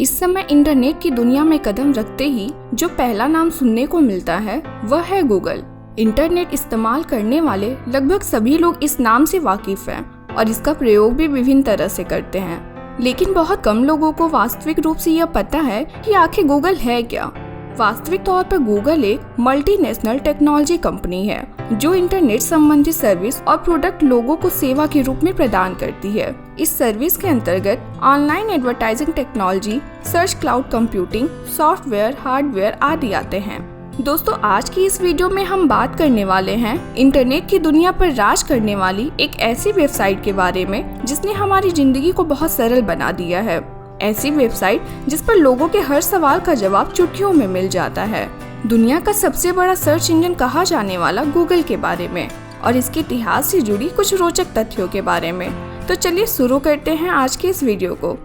इस समय इंटरनेट की दुनिया में कदम रखते ही जो पहला नाम सुनने को मिलता है वह है गूगल। इंटरनेट इस्तेमाल करने वाले लगभग सभी लोग इस नाम से वाकिफ हैं और इसका प्रयोग भी विभिन्न तरह से करते हैं, लेकिन बहुत कम लोगों को वास्तविक रूप से यह पता है कि आखिर गूगल है क्या। वास्तविक तौर पर गूगल एक मल्टीनेशनल टेक्नोलॉजी कंपनी है जो इंटरनेट संबंधी सर्विस और प्रोडक्ट लोगों को सेवा के रूप में प्रदान करती है। इस सर्विस के अंतर्गत online advertising technology, search, cloud computing, software, hardware आदि आते हैं। दोस्तों, आज की इस वीडियो में हम बात करने वाले हैं इंटरनेट की दुनिया पर राज करने वाली एक ऐसी वेबसाइट के बारे में जिसने हमारी जिंदगी को बहुत सरल बना दिया है। ऐसी वेबसाइट जिस पर लोगों के हर सवाल का जवाब चुटकियों में मिल जाता है। दुनिया का सबसे बड़ा सर्च इंजन कहा जाने वाला गूगल के बारे में और इसके इतिहास से जुड़ी कुछ रोचक तथ्यों के बारे में। तो चलिए शुरू करते हैं आज के इस वीडियो को।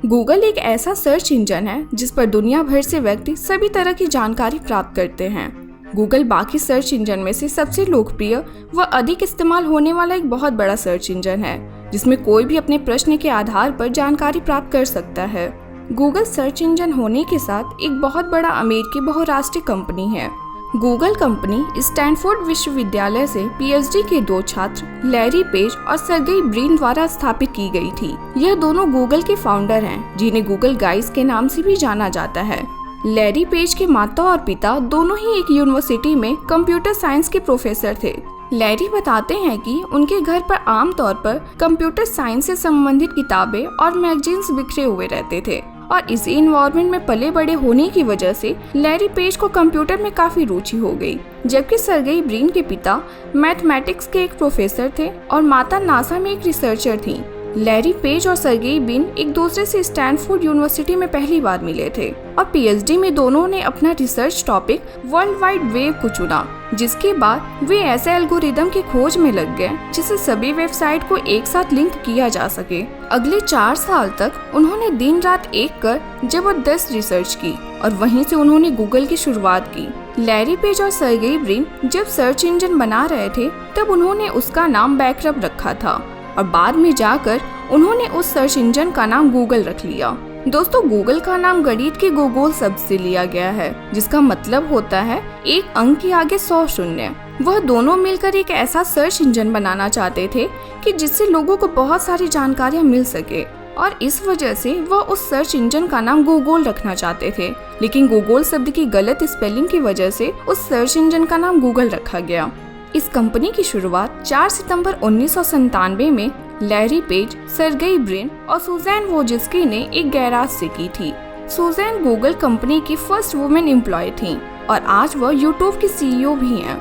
गूगल एक ऐसा सर्च इंजन है जिस पर दुनिया भर से व्यक्ति सभी तरह की जानकारी प्राप्त करते हैं। गूगल बाकी सर्च इंजन में से सबसे लोकप्रिय व अधिक इस्तेमाल होने वाला एक बहुत बड़ा सर्च इंजन है जिसमें कोई भी अपने प्रश्न के आधार पर जानकारी प्राप्त कर सकता है। गूगल सर्च इंजन होने के साथ एक बहुत बड़ा अमेरिकी बहुराष्ट्रीय कंपनी है। गूगल कंपनी स्टैनफोर्ड विश्वविद्यालय से पीएचडी के 2 छात्र लैरी पेज और सर्गेई ब्रिन द्वारा स्थापित की गई थी। यह दोनों गूगल के फाउंडर हैं, जिन्हें गूगल गाइस के नाम से भी जाना जाता है। लैरी पेज के माता और पिता दोनों ही एक यूनिवर्सिटी में कंप्यूटर साइंस के प्रोफेसर थे। लैरी बताते हैं कि उनके घर पर आमतौर पर कंप्यूटर साइंस से संबंधित किताबें और मैगजीन्स बिखरे हुए रहते थे और इसी इन्वायरमेंट में पले बड़े होने की वजह से लैरी पेज को कंप्यूटर में काफी रुचि हो गई। जबकि सर्गेई ब्रिन के पिता मैथमेटिक्स के एक प्रोफेसर थे और माता नासा में एक रिसर्चर थी। लैरी पेज और सर्गेई ब्रिन एक दूसरे से स्टैनफोर्ड यूनिवर्सिटी में पहली बार मिले थे और पीएचडी में दोनों ने अपना research topic world wide web को चुना, जिसके बाद वे ऐसे एल्गोरिदम की खोज में लग गए जिससे सभी वेबसाइट को एक साथ लिंक किया जा सके। अगले 4 साल तक उन्होंने दिन रात एक कर जबरदस्त रिसर्च की और वहीं से उन्होंने गूगल की शुरुआत की। लैरी पेज और सर्गेई ब्रिन जब सर्च इंजन बना रहे थे तब उन्होंने उसका नाम बैकरप रखा था और बाद में जाकर उन्होंने उस सर्च इंजन का नाम गूगल रख लिया। दोस्तों, गूगल का नाम गणित के गोगोल शब्द से लिया गया है जिसका मतलब होता है एक अंक के आगे 100 शून्य। वह दोनों मिलकर एक ऐसा सर्च इंजन बनाना चाहते थे कि जिससे लोगों को बहुत सारी जानकारियां मिल सके और इस वजह से वह उस सर्च इंजन का नाम गूगल रखना चाहते थे, लेकिन गूगल शब्द की गलत स्पेलिंग की वजह से उस सर्च इंजन का नाम गूगल रखा गया। इस कंपनी की शुरुआत 4 सितंबर 1997 में लैरी पेज, सर्गेई ब्रिन और सुजैन वोजिस्की ने एक गैराज से की थी। सुजैन गूगल कंपनी की फर्स्ट वुमेन एम्प्लॉय थी और आज वह यूट्यूब की सीईओ भी हैं।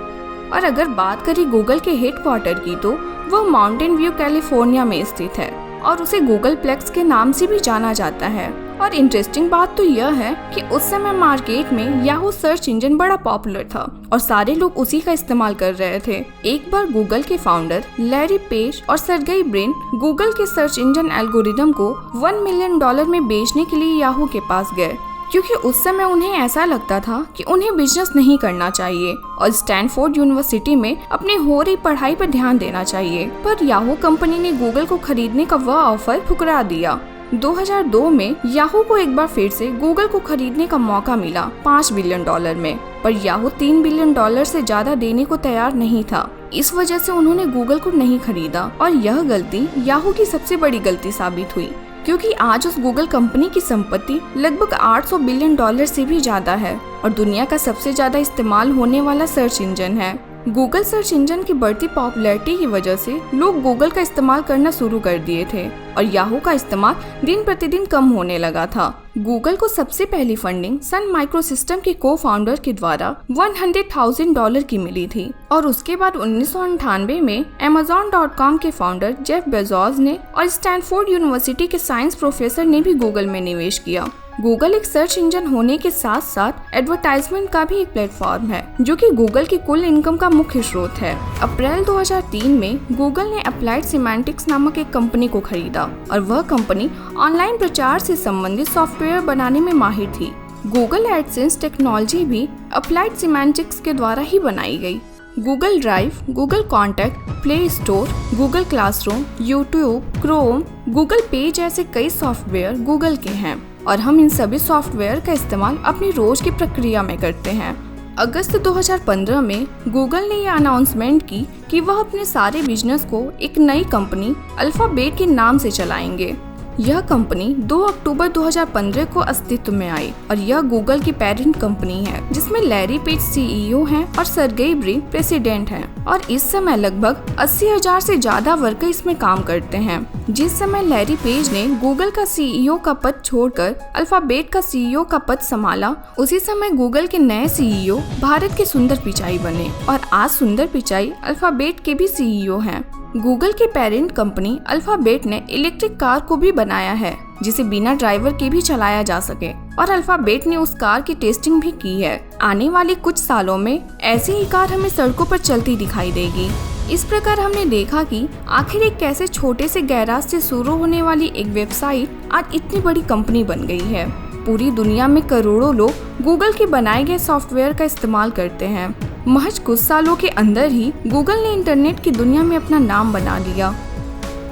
और अगर बात करें गूगल के हेडक्वार्टर की तो वह माउंटेन व्यू कैलिफोर्निया में स्थित है और उसे गूगल प्लेक्स के नाम से भी जाना जाता है। और इंटरेस्टिंग बात तो यह है कि उस समय मार्केट में याहू सर्च इंजन बड़ा पॉपुलर था और सारे लोग उसी का इस्तेमाल कर रहे थे। एक बार गूगल के फाउंडर लैरी पेज और सर्गेई ब्रिन गूगल के सर्च इंजन एल्गोरिदम को $1 मिलियन में बेचने के लिए याहू के पास गए, क्योंकि उस समय उन्हें ऐसा लगता था कि उन्हें बिजनेस नहीं करना चाहिए और स्टैनफोर्ड यूनिवर्सिटी में अपनी हो रही पढ़ाई पर ध्यान देना चाहिए। पर याहू कंपनी ने गूगल को खरीदने का वह ऑफर ठुकरा दिया। 2002 में याहू को एक बार फिर से गूगल को खरीदने का मौका मिला $5 बिलियन में, पर याहू $3 बिलियन से ज्यादा देने को तैयार नहीं था। इस वजह से उन्होंने गूगल को नहीं खरीदा और यह गलती याहू की सबसे बड़ी गलती साबित हुई, क्योंकि आज उस गूगल कंपनी की संपत्ति लगभग $800 बिलियन से भी ज्यादा है और दुनिया का सबसे ज्यादा इस्तेमाल होने वाला सर्च इंजन है। गूगल सर्च इंजन की बढ़ती पॉपुलैरिटी की वजह से लोग गूगल का इस्तेमाल करना शुरू कर दिए थे और याहू का इस्तेमाल दिन प्रतिदिन कम होने लगा था। गूगल को सबसे पहली फंडिंग सन माइक्रोसिस्टम के को फाउंडर के द्वारा $100,000 की मिली थी और उसके बाद 1998 में Amazon.com के फाउंडर जेफ बेजोस ने और स्टैनफोर्ड यूनिवर्सिटी के साइंस प्रोफेसर ने भी गूगल में निवेश किया। गूगल एक सर्च इंजन होने के साथ साथ एडवर्टाइजमेंट का भी एक प्लेटफॉर्म है जो कि गूगल की कुल इनकम का मुख्य स्रोत है। अप्रैल 2003 में गूगल ने अप्लाइड सिमेंटिक्स नामक एक कंपनी को खरीदा और वह कंपनी ऑनलाइन प्रचार से संबंधित सॉफ्टवेयर बनाने में माहिर थी। गूगल एडसेंस टेक्नोलॉजी भी अप्लाइड सिमेंटिक्स के द्वारा ही बनाई गई। Google drive, Google contact, play store, Google classroom, YouTube, Chrome, Google पे जैसे कई सॉफ्टवेयर गूगल के हैं और हम इन सभी सॉफ्टवेयर का इस्तेमाल अपनी रोज की प्रक्रिया में करते हैं। अगस्त 2015 में गूगल ने यह अनाउंसमेंट की कि वह अपने सारे बिजनेस को एक नई कंपनी अल्फाबेट के नाम से चलाएंगे। यह कंपनी 2 अक्टूबर 2015 को अस्तित्व में आई और यह गूगल की पेरेंट कंपनी है, जिसमें लैरी पेज CEO हैं और सर्गेई ब्रिन प्रेसिडेंट हैं और इस समय लगभग 80,000 से ज्यादा वर्कर इसमें काम करते हैं। जिस समय लैरी पेज ने गूगल का CEO का पद छोड़कर अल्फाबेट का CEO का पद संभाला, उसी समय गूगल के नए CEO भारत के सुंदर पिचाई बने और आज सुंदर पिचाई अल्फाबेट के भी CEO हैं। गूगल के पेरेंट कंपनी अल्फाबेट ने इलेक्ट्रिक कार को भी बनाया है, जिसे बिना ड्राइवर के भी चलाया जा सके और अल्फाबेट ने उस कार की टेस्टिंग भी की है। आने वाले कुछ सालों में ऐसी ही कार हमें सड़कों पर चलती दिखाई देगी। इस प्रकार हमने देखा कि आखिर एक कैसे छोटे से गैराज से शुरू होने वाली एक वेबसाइट आज इतनी बड़ी कंपनी बन गई है। पूरी दुनिया में करोड़ों लोग गूगल के बनाए गए सॉफ्टवेयर का इस्तेमाल करते हैं। महज कुछ सालों के अंदर ही गूगल ने इंटरनेट की दुनिया में अपना नाम बना लिया।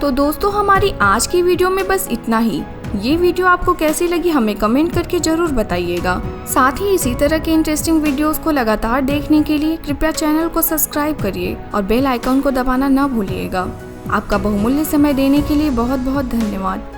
तो दोस्तों, हमारी आज की वीडियो में बस इतना ही। ये वीडियो आपको कैसी लगी हमें कमेंट करके जरूर बताइएगा। साथ ही इसी तरह के इंटरेस्टिंग वीडियोस को लगातार देखने के लिए कृपया चैनल को सब्सक्राइब करिए और बेल आइकन को दबाना न भूलिएगा। आपका बहुमूल्य समय देने के लिए बहुत बहुत धन्यवाद।